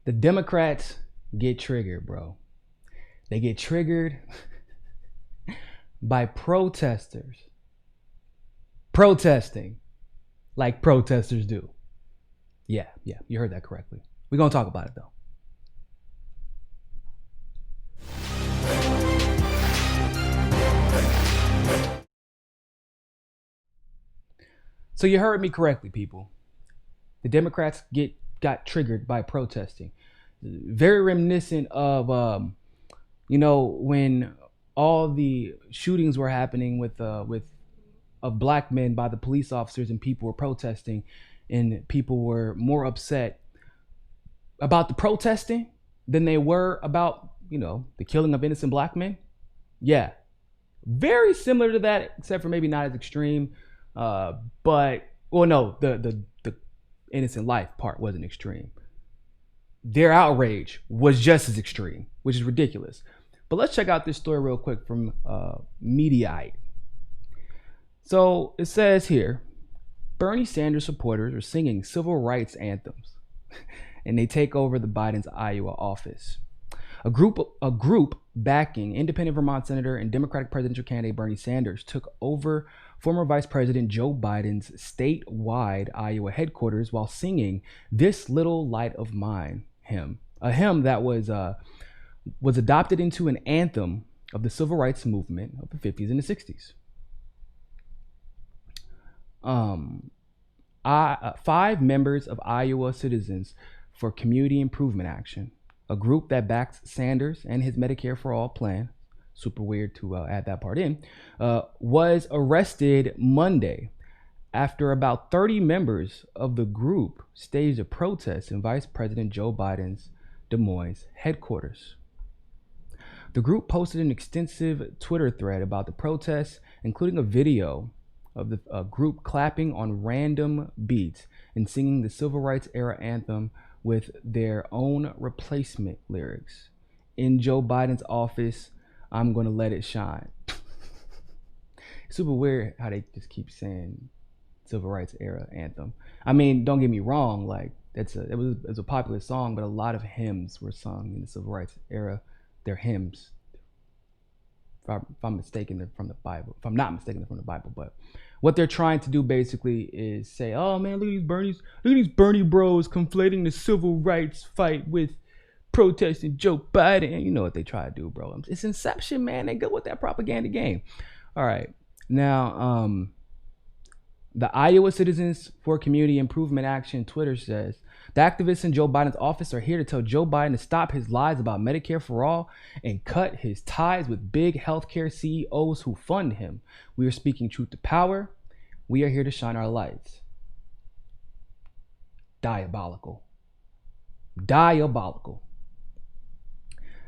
The Democrats get triggered, bro. They get triggered by protesters protesting like protesters do. Yeah, you heard that correctly. We're going to talk about it though. So you heard me correctly, people. The Democrats got triggered by protesting. Very reminiscent of when all the shootings were happening with of black men by the police officers, and people were protesting, and people were more upset about the protesting than they were about the killing of innocent black men. Yeah, very similar to that, except for maybe not as extreme. But no, the innocent life part wasn't extreme. Their outrage was just as extreme, which is ridiculous. But let's check out this story real quick from Mediaite. So it says here, Bernie Sanders supporters are singing civil rights anthems, and they take over the Biden's Iowa office. A group backing independent Vermont Senator and Democratic presidential candidate Bernie Sanders took over former Vice President Joe Biden's statewide Iowa headquarters while singing "This Little Light of Mine" hymn, a hymn that was adopted into an anthem of the civil rights movement of the 50s and the 60s. 5 members of Iowa Citizens for Community Improvement Action, a group that backs Sanders and his Medicare For All plan, super weird to add that part in, was arrested Monday after about 30 members of the group staged a protest in Vice President Joe Biden's Des Moines headquarters. The group posted an extensive Twitter thread about the protests, including a video of the group clapping on random beats and singing the Civil Rights era anthem with their own replacement lyrics. In Joe Biden's office, I'm gonna let it shine. Super weird how they just keep saying Civil Rights era anthem. I mean, don't get me wrong, like it was a popular song, but a lot of hymns were sung in the Civil Rights era. They're hymns. If I'm mistaken, they're from the Bible. If I'm not mistaken, they're from the Bible. But what they're trying to do basically is say, oh man, look at these Bernie bros conflating the civil rights fight with protesting Joe Biden. And you know what they try to do, bro. It's Inception, man. They go with that propaganda game. All right. Now, the Iowa Citizens for Community Improvement Action Twitter says, the activists in Joe Biden's office are here to tell Joe Biden to stop his lies about Medicare for All and cut his ties with big healthcare CEOs who fund him. We are speaking truth to power. We are here to shine our lights. Diabolical. Diabolical.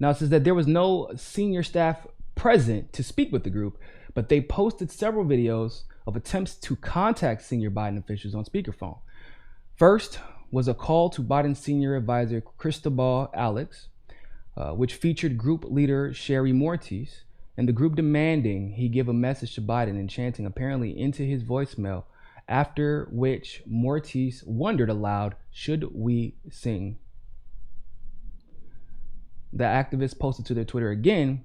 Now it says that there was no senior staff present to speak with the group, but they posted several videos of attempts to contact senior Biden officials on speakerphone. First was a call to Biden's senior advisor, Cristobal Alex, which featured group leader Sherry Mortis, and the group demanding he give a message to Biden and chanting apparently into his voicemail, after which Mortis wondered aloud, should we sing? The activists posted to their Twitter again,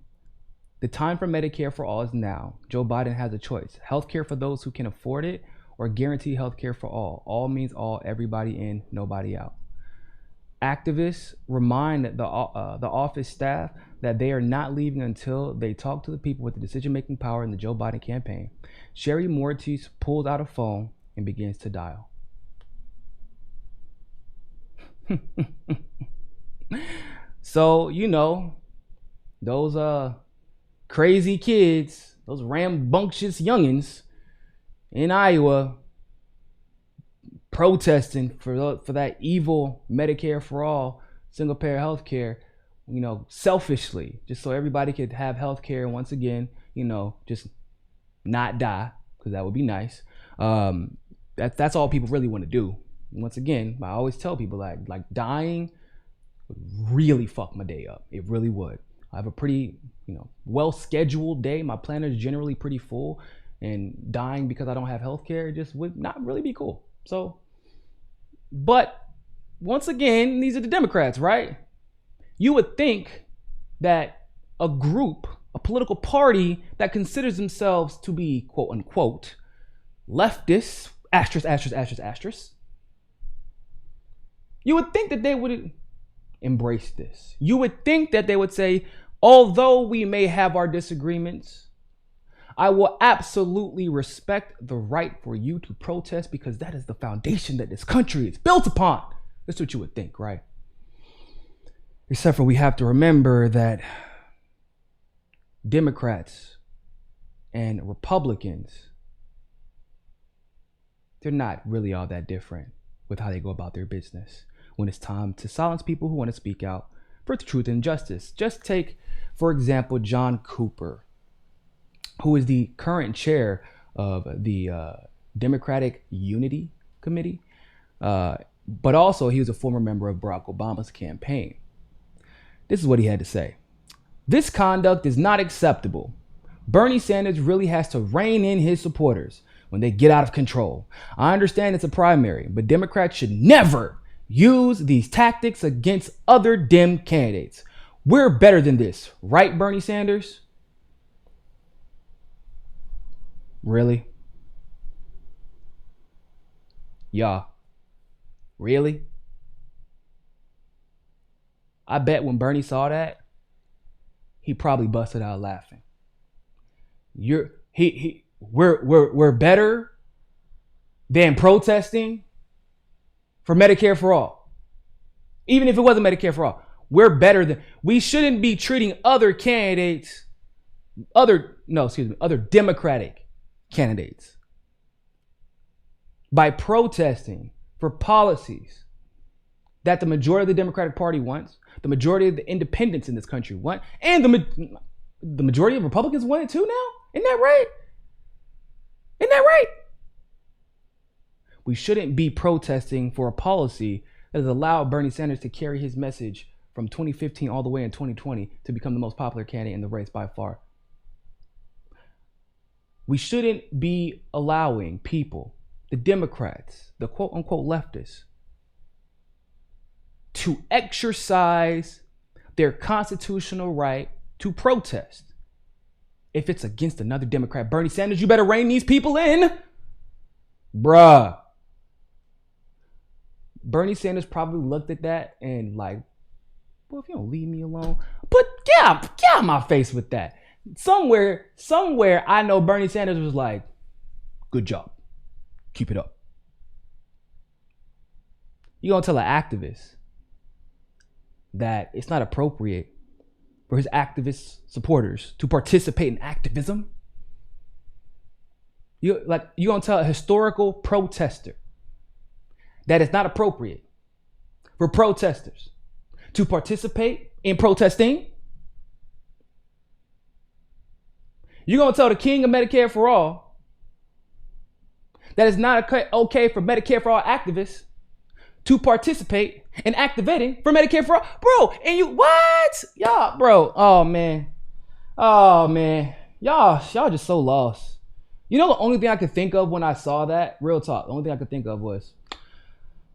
the time for Medicare for All is now. Joe Biden has a choice. Healthcare for those who can afford it, or guarantee healthcare for all. All means all, everybody in, nobody out. Activists remind the office staff that they are not leaving until they talk to the people with the decision-making power in the Joe Biden campaign. Sherry Mortis pulls out a phone and begins to dial. So, those crazy kids, those rambunctious youngins in Iowa protesting for that evil Medicare for All, single payer health care, selfishly, just so everybody could have health care once again, just not die, because that would be nice. That's all people really want to do. Once again, I always tell people like dying would really fuck my day up. It really would. I have a pretty, well-scheduled day. My planner is generally pretty full, and dying because I don't have health care just would not really be cool. So, but once again, these are the Democrats, right? You would think that a group, a political party that considers themselves to be quote unquote leftists, asterisk, you would think that they would embrace this. You would think that they would say, although we may have our disagreements, I will absolutely respect the right for you to protest because that is the foundation that this country is built upon. That's what you would think, right? Except for we have to remember that Democrats and Republicans, they're not really all that different with how they go about their business when it's time to silence people who want to speak out for truth and justice. Just take, for example, John Cooper, who is the current chair of the Democratic Unity Committee, but also he was a former member of Barack Obama's campaign. This is what he had to say. This conduct is not acceptable. Bernie Sanders really has to rein in his supporters when they get out of control. I understand it's a primary, but Democrats should never use these tactics against other Dem candidates. We're better than this, right, Bernie Sanders? Really? Yeah. Really? I bet when Bernie saw that, he probably busted out laughing. We're better than protesting for Medicare for All. Even if it wasn't Medicare for All, we shouldn't be treating other candidates, other Democratic candidates by protesting for policies that the majority of the Democratic Party wants, the majority of the independents in this country want, and the majority of Republicans want it too now? Isn't that right? Isn't that right? We shouldn't be protesting for a policy that has allowed Bernie Sanders to carry his message from 2015 all the way in 2020 to become the most popular candidate in the race by far. We shouldn't be allowing people, the Democrats, the quote unquote leftists, to exercise their constitutional right to protest. If it's against another Democrat, Bernie Sanders, you better rein these people in. Bruh. Bernie Sanders probably looked at that and like, well, if you don't leave me alone, but get out my face with that. Somewhere, I know Bernie Sanders was like, good job. Keep it up. You gonna tell an activist that it's not appropriate for his activist supporters to participate in activism? You gonna tell a historical protester that it's not appropriate for protesters to participate in protesting? You're gonna tell the king of Medicare for All that it's not okay for Medicare for All activists to participate in activating for Medicare for All? Bro, and you, what? Y'all, bro, oh man. Y'all just so lost. You know, the only thing I could think of when I saw that, real talk, the only thing I could think of was,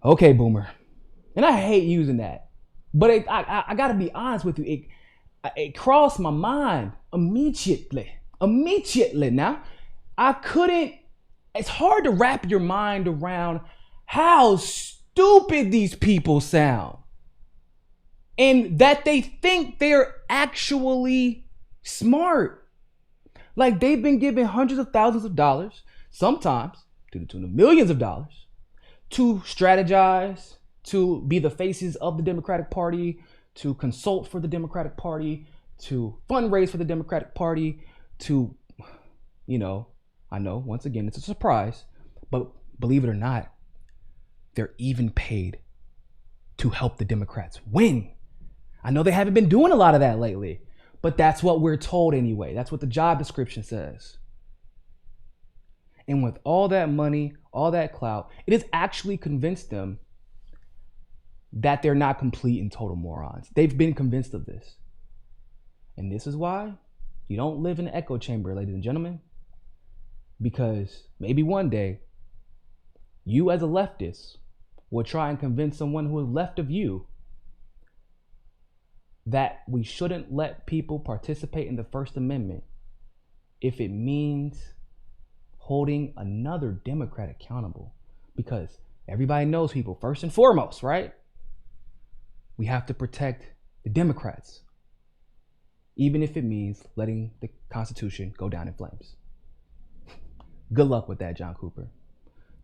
okay, boomer. And I hate using that. But I gotta be honest with you, it crossed my mind immediately. Now, it's hard to wrap your mind around how stupid these people sound. And that they think they're actually smart. Like they've been given hundreds of thousands of dollars, sometimes to the tune of millions of dollars, to strategize, to be the faces of the Democratic Party, to consult for the Democratic Party, to fundraise for the Democratic Party, to, I know, once again, it's a surprise, but believe it or not, they're even paid to help the Democrats win. I know they haven't been doing a lot of that lately, but that's what we're told anyway. That's what the job description says. And with all that money, all that clout, it has actually convinced them that they're not complete and total morons. They've been convinced of this. And this is why you don't live in an echo chamber, ladies and gentlemen. Because maybe one day, you as a leftist will try and convince someone who is left of you that we shouldn't let people participate in the First Amendment if it means holding another Democrat accountable. Because everybody knows, people, first and foremost, right? We have to protect the Democrats, even if it means letting the Constitution go down in flames. Good luck with that, John Cooper.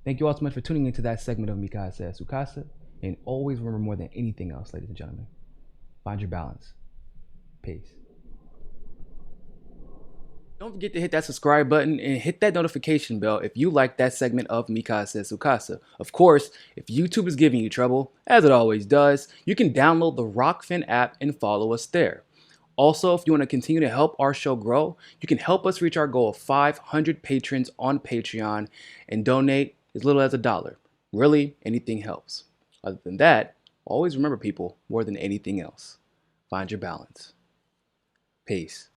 Thank you all so much for tuning into that segment of Mikasa Sukasa. And always remember, more than anything else, ladies and gentlemen, find your balance. Peace. Don't forget to hit that subscribe button and hit that notification bell if you like that segment of Mikasa Sukasa. Of course, if YouTube is giving you trouble, as it always does, you can download the Rockfin app and follow us there. Also, if you want to continue to help our show grow, you can help us reach our goal of 500 patrons on Patreon and donate as little as $1. Really, anything helps. Other than that, always remember, people, more than anything else, find your balance. Peace.